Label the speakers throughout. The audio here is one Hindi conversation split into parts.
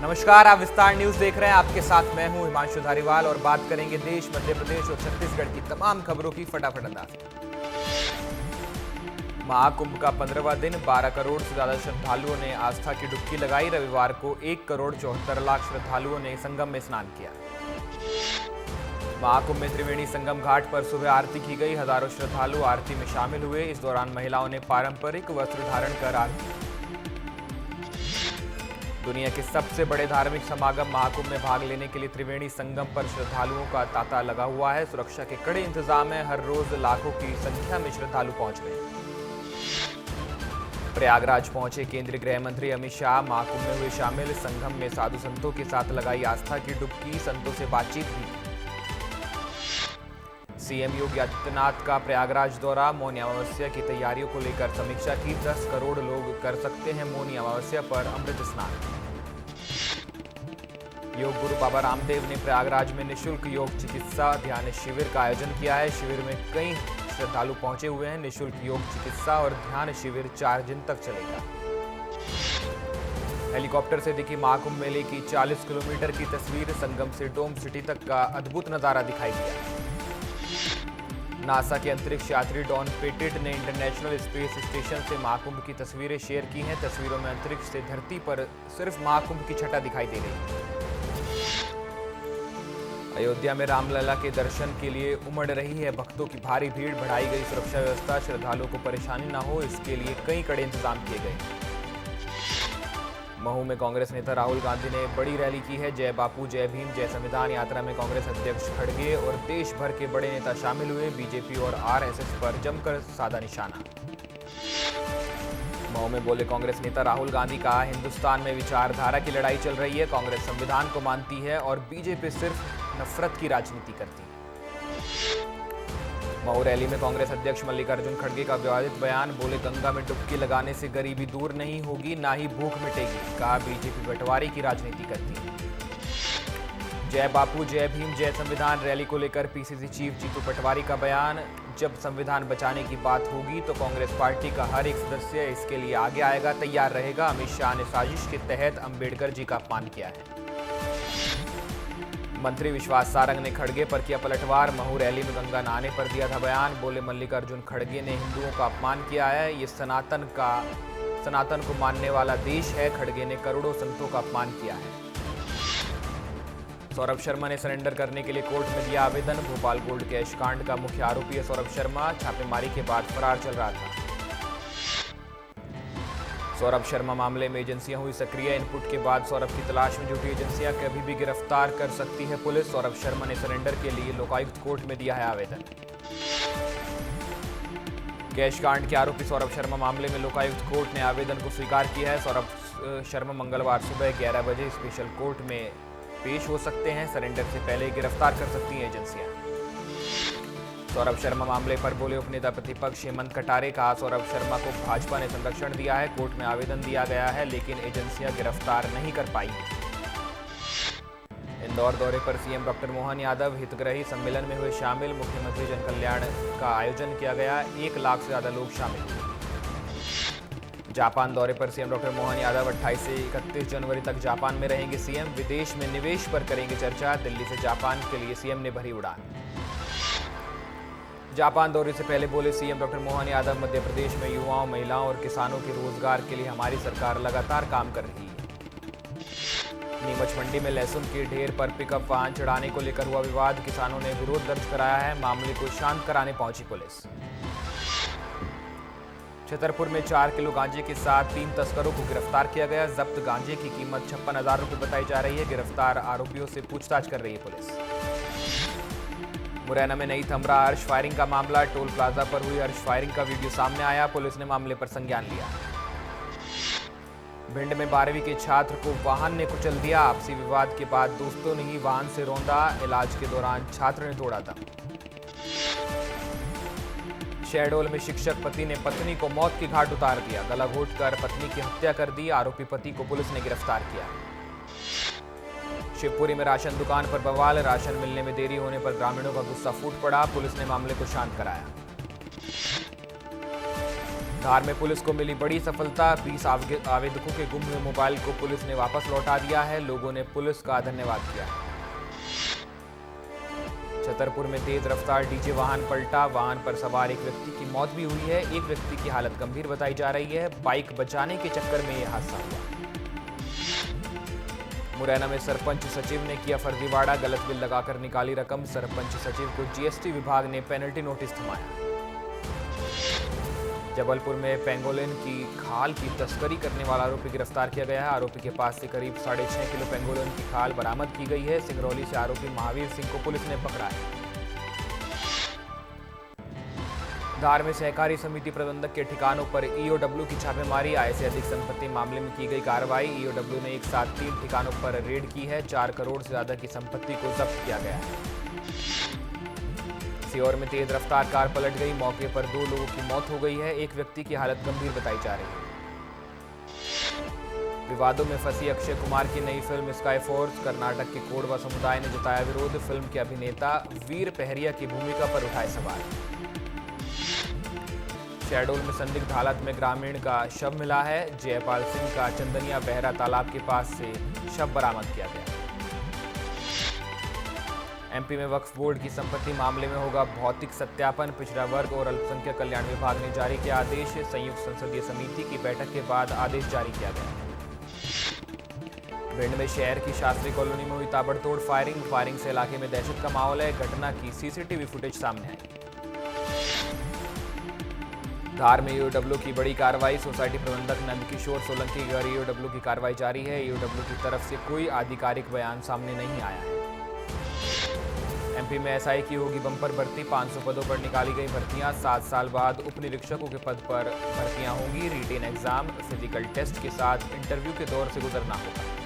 Speaker 1: नमस्कार, आप विस्तार न्यूज देख रहे हैं। आपके साथ मैं हूं हिमांशु धारीवाल और बात करेंगे देश, मध्य प्रदेश और छत्तीसगढ़ की तमाम खबरों की फटाफट अंदाज। महाकुंभ का 15वां दिन, 12 करोड़ से ज्यादा श्रद्धालुओं ने आस्था की डुबकी लगाई। रविवार को 1 करोड़ 74 लाख श्रद्धालुओं ने संगम में स्नान किया। महाकुंभ में त्रिवेणी संगम घाट पर सुबह आरती की गई। हजारों श्रद्धालु आरती में शामिल हुए। इस दौरान महिलाओं ने पारंपरिक वस्त्र धारण कर आरती। दुनिया के सबसे बड़े धार्मिक समागम महाकुंभ में भाग लेने के लिए त्रिवेणी संगम पर श्रद्धालुओं का तांता लगा हुआ है। सुरक्षा के कड़े इंतजाम है। हर रोज लाखों की संख्या में श्रद्धालु पहुंच रहे हैं। प्रयागराज पहुंचे केंद्रीय गृह मंत्री अमित शाह महाकुंभ में हुए शामिल। संगम में साधु संतों के साथ लगाई आस्था की डुबकी। संतों से बातचीत की। सीएम योगी आदित्यनाथ का प्रयागराज दौरा। मौनी अमावस्या की तैयारियों को लेकर समीक्षा की। 10 करोड़ लोग कर सकते हैं मौनी अमावस्या पर अमृत स्नान। योग गुरु बाबा रामदेव ने प्रयागराज में निःशुल्क योग चिकित्सा ध्यान शिविर का आयोजन किया है। शिविर में कई श्रद्धालु पहुंचे हुए हैं। निःशुल्क योग चिकित्सा और ध्यान शिविर 4 दिन तक चलेगा। हेलीकॉप्टर से दिखी महाकुंभ मेले की 40 किलोमीटर की तस्वीर। संगम से डोम सिटी तक का अद्भुत नजारा दिखाई दिया। नासा के अंतरिक्ष यात्री डॉन पेटिट ने इंटरनेशनल स्पेस स्टेशन से महाकुंभ की तस्वीरें शेयर की हैं। तस्वीरों में अंतरिक्ष से धरती पर सिर्फ महाकुंभ की छटा दिखाई दे रही है। अयोध्या में रामलला के दर्शन के लिए उमड़ रही है भक्तों की भारी भीड़। बढ़ाई गई सुरक्षा व्यवस्था। श्रद्धालुओं को परेशानी न हो, इसके लिए कई कड़े इंतजाम किए गए। महू में कांग्रेस नेता राहुल गांधी ने बड़ी रैली की है। जय बापू जय भीम जय संविधान यात्रा में कांग्रेस अध्यक्ष खड़गे और देश भर के बड़े नेता शामिल हुए। बीजेपी और आरएसएस पर जमकर साधा निशाना। महू में बोले कांग्रेस नेता राहुल गांधी, कहा हिंदुस्तान में विचारधारा की लड़ाई चल रही है। कांग्रेस संविधान को मानती है और बीजेपी सिर्फ नफरत की राजनीति करती है। महू रैली में कांग्रेस अध्यक्ष मल्लिकार्जुन खड़गे का विवादित बयान। बोले गंगा में डुबकी लगाने से गरीबी दूर नहीं होगी, ना ही भूख मिटेगी। कहा बीजेपी बंटवारे की राजनीति करती है। जय बापू जय भीम जय संविधान रैली को लेकर पीसीसी चीफ जीतू पटवारी का बयान। जब संविधान बचाने की बात होगी तो कांग्रेस पार्टी का हर एक सदस्य इसके लिए आगे आएगा, तैयार रहेगा। अमित शाह ने साजिश के तहत अंबेडकर जी का अपमान किया है। मंत्री विश्वास सारंग ने खड़गे पर किया पलटवार। महू रैली में गंगा नहाने पर दिया था बयान। बोले मल्लिकार्जुन खड़गे ने हिंदुओं का अपमान किया है। ये सनातन को मानने वाला देश है। खड़गे ने करोड़ों संतों का अपमान किया है। सौरभ शर्मा ने सरेंडर करने के लिए कोर्ट में दिया आवेदन। भोपाल गोल्ड कैश कांड का मुख्य आरोपी है सौरभ शर्मा। छापेमारी के बाद फरार चल रहा था। सौरभ शर्मा मामले में एजेंसियां हुई सक्रिय। इनपुट के बाद सौरभ की तलाश में जुटी एजेंसियां कभी भी गिरफ्तार कर सकती है पुलिस। सौरभ शर्मा ने सरेंडर के लिए लोकायुक्त कोर्ट में दिया है आवेदन। कैश कांड के आरोपी सौरभ शर्मा मामले में लोकायुक्त कोर्ट ने आवेदन को स्वीकार किया है। सौरभ शर्मा मंगलवार सुबह 11 बजे स्पेशल कोर्ट में पेश हो सकते हैं। सरेंडर से पहले गिरफ्तार कर सकती हैं एजेंसियां। सौरभ शर्मा मामले पर बोले उपनेता प्रतिपक्ष हेमंत कटारे, कहा सौरभ शर्मा को भाजपा ने संरक्षण दिया है। कोर्ट में आवेदन दिया गया है लेकिन एजेंसियां गिरफ्तार नहीं कर पाई। इंदौर दौरे पर सीएम डॉक्टर मोहन यादव हितग्राही सम्मेलन में हुए शामिल। मुख्यमंत्री जन कल्याण का आयोजन किया गया। 1 लाख से ज्यादा लोग शामिल हुए। जापान दौरे पर सीएम डॉक्टर मोहन यादव 28 से 31 जनवरी तक जापान में रहेंगे सीएम। विदेश में निवेश पर करेंगे चर्चा। दिल्ली से जापान के लिए सीएम ने भरी उड़ान। जापान दौरे से पहले बोले सीएम डॉक्टर मोहन यादव, मध्य प्रदेश में युवाओं, महिलाओं और किसानों के रोजगार के लिए हमारी सरकार लगातार काम कर रही है। नीमच मंडी में लहसुन के ढेर पर पिकअप वाहन चढ़ाने को लेकर हुआ विवाद। किसानों ने विरोध दर्ज कराया है। मामले को शांत कराने पहुंची पुलिस। छतरपुर में 4 किलो गांजे के साथ 3 तस्करों को गिरफ्तार किया गया। जब्त गांजे की कीमत 56,000 रुपये बताई जा रही है। गिरफ्तार आरोपियों से पूछताछ कर रही है पुलिस। मुरैना में नई थमरा हर्ष फायरिंग का मामला। टोल प्लाजा पर हुई हर्ष फायरिंग का वीडियो सामने आया। पुलिस ने मामले पर संज्ञान लिया। भिंड में 12वीं के छात्र को वाहन ने कुचल दिया। आपसी विवाद के बाद दोस्तों ने ही वाहन से रौंदा। इलाज के दौरान छात्र ने तोड़ा दम। शहडोल में शिक्षक पति ने पत्नी को मौत के घाट उतार दिया। गला घोंटकर पत्नी की हत्या कर दी। आरोपी पति को पुलिस ने गिरफ्तार किया। शिवपुरी में राशन दुकान पर बवाल। राशन मिलने में देरी होने पर ग्रामीणों का गुस्सा फूट पड़ा। पुलिस ने मामले को शांत कराया। धार में पुलिस को मिली बड़ी सफलता। 20 आवेदकों के गुम हुए मोबाइल को पुलिस ने वापस लौटा दिया है। लोगों ने पुलिस का धन्यवाद किया है। छतरपुर में तेज रफ्तार डीजे वाहन पलटा। वाहन पर सवार एक व्यक्ति की मौत भी हुई है। एक व्यक्ति की हालत गंभीर बताई जा रही है। बाइक बचाने के चक्कर में यह हादसा हुआ। मुरैना में सरपंच सचिव ने किया फर्जीवाड़ा। गलत बिल लगाकर निकाली रकम। सरपंच सचिव को जीएसटी विभाग ने पेनल्टी नोटिस थमाया। जबलपुर में पेंगोलिन की खाल की तस्करी करने वाला आरोपी गिरफ्तार किया गया है। आरोपी के पास से करीब 6.5 किलो पेंगोलिन की खाल बरामद की गई है। सिंगरौली से आरोपी महावीर सिंह को पुलिस ने पकड़ा है। धार में सहकारी समिति प्रबंधक के ठिकानों पर ईओडब्ल्यू की छापेमारी। आय से अधिक संपत्ति मामले में की गई कार्रवाई। ईओडब्ल्यू ने एक साथ 3 ठिकानों पर रेड की है। 4 करोड़ से ज्यादा की संपत्ति को जब्त किया गया है। सीहोर में तेज रफ्तार कार पलट गई। मौके पर 2 लोगों की मौत हो गई है। एक व्यक्ति की हालत गंभीर बताई जा रही है। विवादों में फंसी अक्षय कुमार की नई फिल्म स्काई फोर्स। कर्नाटक के कोडवा समुदाय ने जताया विरोध। फिल्म के अभिनेता वीर पहरिया की भूमिका पर उठाए सवाल। शहडोल में संदिग्ध हालत में ग्रामीण का शव मिला है। जयपाल सिंह का चंदनिया बहरा तालाब के पास से शव बरामद किया गया। एमपी में वक्फ बोर्ड की संपत्ति मामले में होगा भौतिक सत्यापन। पिछड़ा वर्ग और अल्पसंख्यक कल्याण विभाग ने जारी किया आदेश। संयुक्त संसदीय समिति की बैठक के बाद आदेश जारी किया गया। भिंड में शहर की शास्त्री कॉलोनी में हुई ताबड़तोड़ फायरिंग से इलाके में दहशत का माहौल है। घटना की सीसीटीवी फुटेज सामने आई। धार में ईओडब्ल्यू की बड़ी कार्रवाई। सोसाइटी प्रबंधक नंदकिशोर सोलंकी के घर ईओडब्ल्यू की कार्रवाई जारी है। ईओडब्ल्यू की तरफ से कोई आधिकारिक बयान सामने नहीं आया है। एमपी में एसआई की होगी बम्पर भर्ती। 500 पदों पर निकाली गई भर्तियां। 7 साल बाद उप निरीक्षकों के पद पर भर्तियां होंगी। रिटेन एग्जाम, फिजिकल टेस्ट के साथ इंटरव्यू के दौर से गुजरना होगा।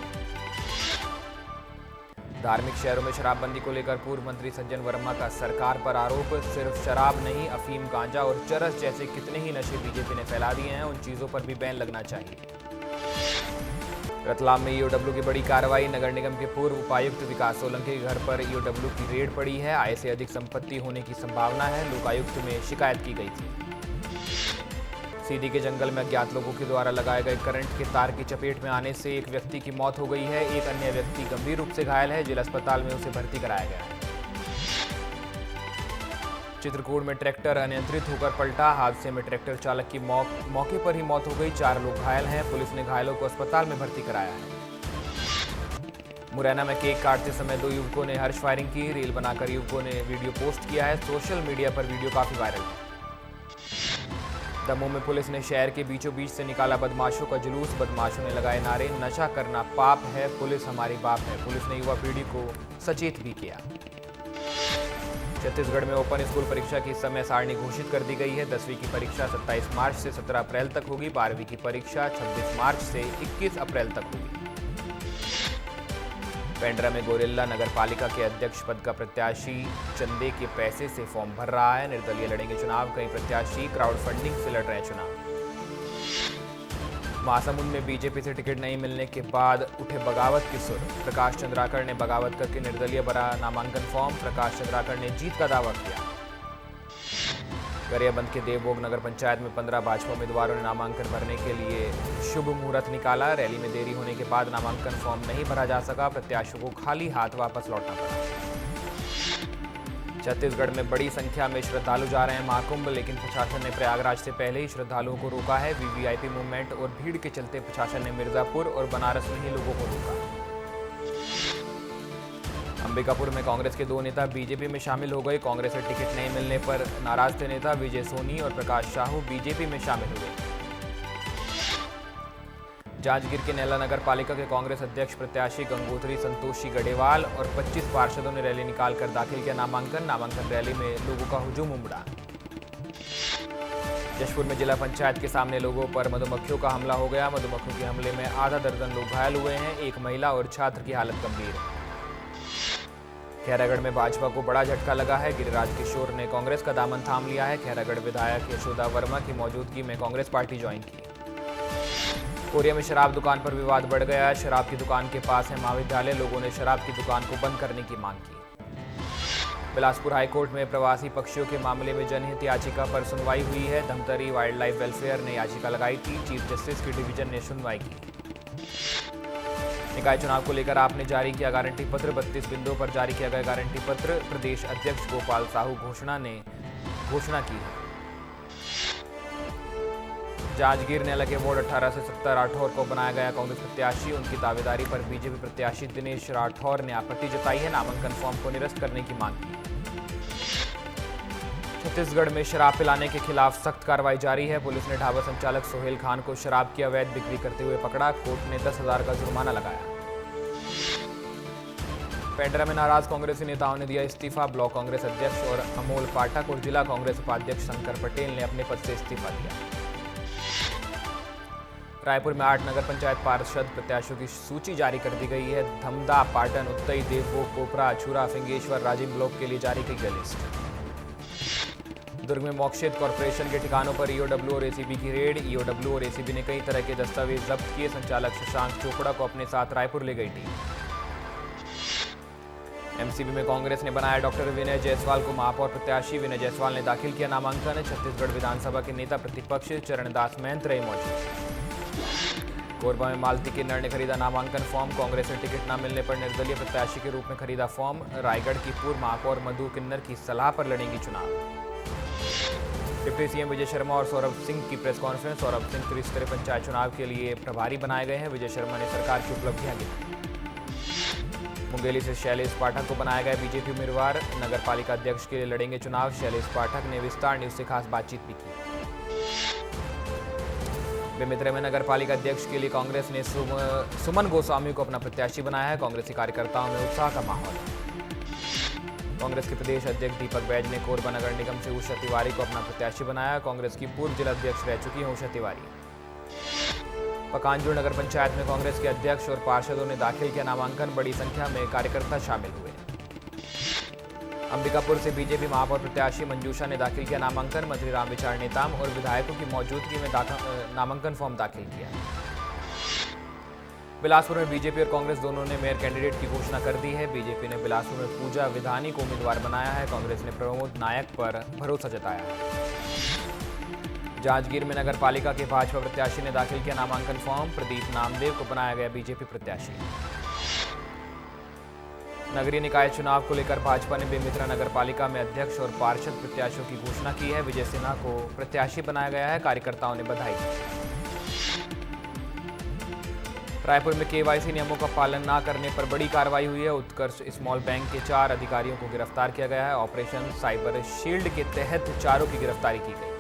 Speaker 1: धार्मिक शहरों में शराबबंदी को लेकर पूर्व मंत्री सज्जन वर्मा का सरकार पर आरोप। सिर्फ शराब नहीं, अफीम, गांजा और चरस जैसे कितने ही नशे बीजेपी ने फैला दिए हैं। उन चीजों पर भी बैन लगना चाहिए। रतलाम में ईओडब्ल्यू की बड़ी कार्रवाई। नगर निगम के पूर्व उपायुक्त विकास सोलंकी के घर पर ईओडब्ल्यू की रेड पड़ी है। आय से अधिक संपत्ति होने की संभावना है। लोकायुक्त में शिकायत की गई थी। सीधी के जंगल में अज्ञात लोगों के द्वारा लगाए गए करंट के तार की चपेट में आने से एक व्यक्ति की मौत हो गई है। एक अन्य व्यक्ति गंभीर रूप से घायल है। जिला अस्पताल में उसे भर्ती कराया गया है। चित्रकूट में ट्रैक्टर अनियंत्रित होकर पलटा। हादसे में ट्रैक्टर चालक की मौके पर ही मौत हो गई। 4 लोग घायल हैं। पुलिस ने घायलों को अस्पताल में भर्ती कराया है। मुरैना में केक काटते समय 2 युवकों ने हर्ष फायरिंग की। रील बनाकर युवकों ने वीडियो पोस्ट किया है। सोशल मीडिया पर वीडियो काफी वायरल है। दमोह में पुलिस ने शहर के बीचों बीच से निकाला बदमाशों का जुलूस। बदमाशों ने लगाए नारे, नशा करना पाप है, पुलिस हमारी बाप है। पुलिस ने युवा पीढ़ी को सचेत भी किया। छत्तीसगढ़ में ओपन स्कूल परीक्षा की समय सारणी घोषित कर दी गई है। 10वीं की परीक्षा 27 मार्च से 17 अप्रैल तक होगी। 12वीं की परीक्षा 26 मार्च से 21 अप्रैल तक होगी। पेंड्रा में गोरेला नगर पालिका के अध्यक्ष पद का प्रत्याशी चंदे के पैसे से फॉर्म भर रहा है। निर्दलीय लड़ेंगे चुनाव। कई प्रत्याशी क्राउड फंडिंग से लड़ रहे हैं चुनाव। महासमुंद में बीजेपी से टिकट नहीं मिलने के बाद उठे बगावत के सुर। प्रकाश चंद्राकर ने बगावत करके निर्दलीय भरा नामांकन फॉर्म। प्रकाश चंद्राकर ने जीत का दावा किया। गरियाबंद के देवभोग नगर पंचायत में 15 भाजपा उम्मीदवारों ने नामांकन भरने के लिए शुभ मुहूर्त निकाला। रैली में देरी होने के बाद नामांकन फॉर्म नहीं भरा जा सका। प्रत्याशियों को खाली हाथ वापस लौटना पड़ा। छत्तीसगढ़ में बड़ी संख्या में श्रद्धालु जा रहे हैं महाकुंभ, लेकिन प्रशासन ने प्रयागराज से पहले ही श्रद्धालुओं को रोका है। वीवीआईपी मूवमेंट और भीड़ के चलते प्रशासन ने मिर्जापुर और बनारस में ही लोगों को रोका। अंबिकापुर में कांग्रेस के 2 नेता बीजेपी में शामिल हो गए। कांग्रेस से टिकट नहीं मिलने पर नाराज थे नेता विजय सोनी और प्रकाश साहू बीजेपी में शामिल हो गए। जांजगीर के नैला नगर पालिका के कांग्रेस अध्यक्ष प्रत्याशी गंगोत्री संतोषी गढ़ेवाल और 25 पार्षदों ने रैली निकालकर दाखिल किया नामांकन रैली में लोगों का हुजूम उमड़ा। जशपुर में जिला पंचायत के सामने लोगों पर मधुमक्खियों का हमला हो गया। मधुमक्खियों के हमले में आधा दर्जन लोग घायल हुए हैं। एक महिला और छात्र की हालत गंभीर। खैरागढ़ में भाजपा को बड़ा झटका लगा है। गिरिराज किशोर ने कांग्रेस का दामन थाम लिया है। खैरागढ़ विधायक यशोदा वर्मा की मौजूदगी में कांग्रेस पार्टी ज्वाइन की। कोरिया में शराब दुकान पर विवाद बढ़ गया है। शराब की दुकान के पास है महाविद्यालय। लोगों ने शराब की दुकान को बंद करने की मांग की। बिलासपुर हाईकोर्ट में प्रवासी पक्षियों के मामले में जनहित याचिका पर सुनवाई हुई है। धमतरी वाइल्ड लाइफ वेलफेयर ने याचिका लगाई थी। चीफ जस्टिस की डिवीजन ने सुनवाई की। निकाय चुनाव को लेकर आपने जारी किया गारंटी पत्र। 32 बिंदुओं पर जारी किया गया गारंटी पत्र। प्रदेश अध्यक्ष गोपाल साहू ने घोषणा की है। जांजगीर नेला के वार्ड 18 से 70 राठौर को बनाया गया कांग्रेस प्रत्याशी। उनकी दावेदारी पर बीजेपी प्रत्याशी दिनेश राठौर ने आपत्ति जताई है। नामांकन फॉर्म को निरस्त करने की मांग की। छत्तीसगढ़ में शराब पिलाने के खिलाफ सख्त कार्रवाई जारी है। पुलिस ने ढाबा संचालक सोहेल खान को शराब की अवैध बिक्री करते हुए पकड़ा। कोर्ट ने 10,000 का जुर्माना लगाया। पेंड्रा में नाराज कांग्रेसी नेताओं ने दिया इस्तीफा। ब्लॉक कांग्रेस अध्यक्ष और अमोल पाठक और जिला कांग्रेस उपाध्यक्ष शंकर पटेल ने अपने पद से इस्तीफा दिया। रायपुर में 8 नगर पंचायत पार्षद प्रत्याशियों की सूची जारी कर दी गई है। धमदा, पाटन, उत्तई, देवभोग, कोपरा, अछूरा, फिंगेश्वर, राजिम ब्लॉक के लिए जारी की गई लिस्ट। दुर्ग में मोक्षित कॉर्पोरेशन के ठिकानों पर ईओडब्ल्यू और एसीबी की रेड। ईओडब्ल्यू और एसीबी ने कई तरह के दस्तावेज जब्त किए। संचालक शशांक चोपड़ा को अपने साथ रायपुर ले गई टीम। एमसीबी में कांग्रेस ने बनाया डॉक्टर विनय जायसवाल को महापौर प्रत्याशी। विनय जायसवाल ने दाखिल किया नामांकन। छत्तीसगढ़ विधानसभा के नेता प्रतिपक्ष चरणदास महंत रहे मौजूद। कोरबा में मालती किन्नर ने खरीदा नामांकन फॉर्म। कांग्रेस से टिकट न मिलने पर निर्दलीय प्रत्याशी के रूप में खरीदा फॉर्म। रायगढ़ की पूर्व महापौर मधु किन्नर की सलाह पर लड़ेंगी चुनाव। डिप्टी सीएम विजय शर्मा और सौरभ सिंह की प्रेस कॉन्फ्रेंस। सौरभ सिंह त्रिस्तरीय पंचायत चुनाव के लिए प्रभारी बनाए गए हैं। विजय शर्मा ने सरकार की उपलब्धियां गिनाई। मुंगेली से शैलेश पाठक को बनाया गया बीजेपी उम्मीदवार। नगर पालिका अध्यक्ष के लिए लड़ेंगे चुनाव। शैलेश पाठक ने विस्तार न्यूज से खास बातचीत भी की। बेमेतरा में नगर पालिका अध्यक्ष के लिए कांग्रेस ने सुमन गोस्वामी को अपना प्रत्याशी बनाया है। कांग्रेसी कार्यकर्ताओं में उत्साह का माहौल है। कांग्रेस के प्रदेश अध्यक्ष दीपक बैज ने कोरबा नगर निगम से उषा तिवारी को अपना प्रत्याशी बनाया। कांग्रेस की पूर्व जिला अध्यक्ष रह चुकी हैं उषा तिवारी। पकांजूर नगर पंचायत में कांग्रेस के अध्यक्ष और पार्षदों ने दाखिल किया नामांकन। बड़ी संख्या में कार्यकर्ता शामिल हुए। अंबिकापुर से बीजेपी महापौर प्रत्याशी मंजूषा ने दाखिल किया नामांकन। मंत्री रामविचार नेताम और विधायकों की मौजूदगी में नामांकन फॉर्म दाखिल किया। बिलासपुर में बीजेपी और कांग्रेस दोनों ने मेयर कैंडिडेट की घोषणा कर दी है। बीजेपी ने बिलासपुर में पूजा विधानी को उम्मीदवार बनाया है। कांग्रेस ने प्रमोद नायक पर भरोसा जताया है। जांजगीर में नगर पालिका के भाजपा प्रत्याशी ने दाखिल किया नामांकन फॉर्म। प्रदीप नामदेव को बनाया गया बीजेपी प्रत्याशी। नगरीय निकाय चुनाव को लेकर भाजपा ने बेमेतरा नगर पालिका में अध्यक्ष और पार्षद प्रत्याशियों की घोषणा की है। विजय सिन्हा को प्रत्याशी बनाया गया है। कार्यकर्ताओं ने बधाई दी। रायपुर में केवाईसी नियमों का पालन न करने पर बड़ी कार्रवाई हुई है। उत्कर्ष स्मॉल बैंक के 4 अधिकारियों को गिरफ्तार किया गया है। ऑपरेशन साइबर शील्ड के तहत 4 की गिरफ्तारी की गई।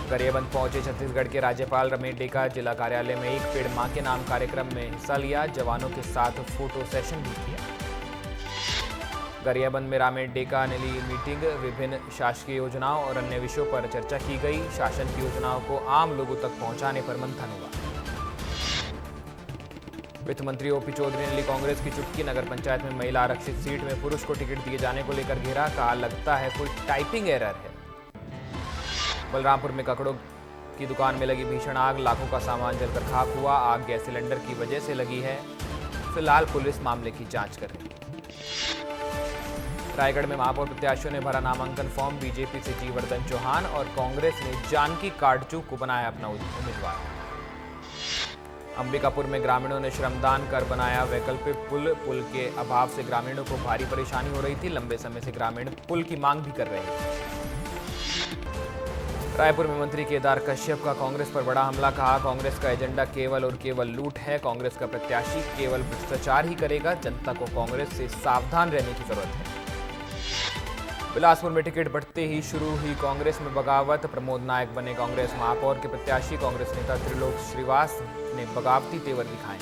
Speaker 1: गरियाबंद पहुंचे छत्तीसगढ़ के राज्यपाल रमेश डेका। जिला कार्यालय में एक पेड़ मां के नाम कार्यक्रम में हिस्सा लिया। जवानों के साथ फोटो सेशन भी किया। गरियाबंद में रमेश डेका ने ली मीटिंग। विभिन्न शासकीय योजनाओं और अन्य विषयों पर चर्चा की गई। शासन की योजनाओं को आम लोगों तक पहुंचाने पर मंथन हुआ। वित्त मंत्री ओपी चौधरी ने ली कांग्रेस की चुटकी। नगर पंचायत में महिला आरक्षित सीट में पुरुष को टिकट दिए जाने को लेकर घेरा। कहा लगता है कोई टाइपिंग एरर है। बलरामपुर में ककड़ों की दुकान में लगी भीषण आग। लाखों का सामान जलकर खाक हुआ। आग गैस सिलेंडर की वजह से लगी है। फिलहाल पुलिस मामले की जांच कर रही है। रायगढ़ में महापौर प्रत्याशियों ने भरा नामांकन फॉर्म। बीजेपी से जीवर्धन चौहान और कांग्रेस ने जानकी काटजू को बनाया अपना उम्मीदवार। अंबिकापुर में ग्रामीणों ने श्रमदान कर बनाया वैकल्पिक पुल के अभाव से ग्रामीणों को भारी परेशानी हो रही थी। लंबे समय से ग्रामीण पुल की मांग भी कर रहे थे। रायपुर में मंत्री केदार कश्यप का कांग्रेस पर बड़ा हमला। कहा कांग्रेस का एजेंडा केवल और केवल लूट है। कांग्रेस का प्रत्याशी केवल भ्रष्टाचार ही करेगा। जनता को कांग्रेस से सावधान रहने की जरूरत है। बिलासपुर में टिकट बढ़ते ही शुरू हुई कांग्रेस में बगावत। प्रमोद नायक बने कांग्रेस महापौर के प्रत्याशी। कांग्रेस नेता त्रिलोक श्रीवास ने बगावती तेवर दिखाए।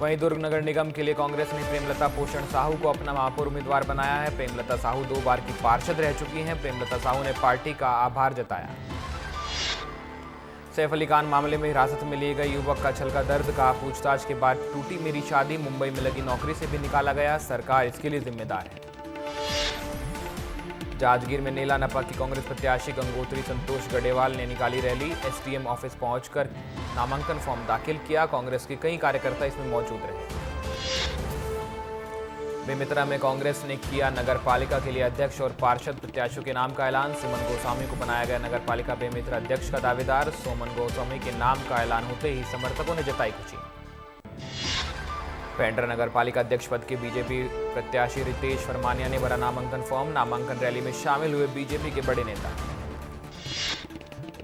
Speaker 1: वहीं दुर्ग नगर निगम के लिए कांग्रेस ने प्रेमलता पोषण साहू को अपना महापौर उम्मीदवार बनाया है। प्रेमलता साहू 2 बार की पार्षद रह चुकी हैं। प्रेमलता साहू ने पार्टी का आभार जताया। सैफ अली खान मामले में हिरासत में लिए गए युवक का छल का दर्द। कहा पूछताछ के बाद टूटी मेरी शादी। मुंबई में लगी नौकरी से भी निकाला गया। सरकार इसके लिए जिम्मेदार है। जांजगीर में नेला नपा की कांग्रेस प्रत्याशी गंगोत्री संतोष गडेवाल ने निकाली रैली। एसडीएम ऑफिस पहुंचकर नामांकन फॉर्म दाखिल किया। कांग्रेस के कई कार्यकर्ता इसमें मौजूद रहे। बेमित्रा में कांग्रेस ने किया नगर पालिका के लिए अध्यक्ष और पार्षद प्रत्याशियों के नाम का ऐलान। सुमन गोस्वामी को बनाया गया नगर पालिका बेमित्रा अध्यक्ष का दावेदार। सुमन गोस्वामी के नाम का ऐलान होते ही समर्थकों ने जताई खुशी। पेंड्रा नगर पालिका अध्यक्ष पद के बीजेपी प्रत्याशी रितेश फरमानिया ने भरा नामांकन फॉर्म। नामांकन रैली में शामिल हुए बीजेपी के बड़े नेता।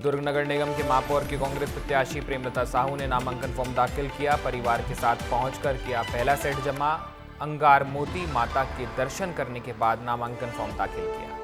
Speaker 1: दुर्ग नगर निगम के महापौर के कांग्रेस प्रत्याशी प्रेमलता साहू ने नामांकन फॉर्म दाखिल किया। परिवार के साथ पहुंचकर किया पहला सेट जमा। अंगार मोती माता के दर्शन करने के बाद नामांकन फॉर्म दाखिल किया।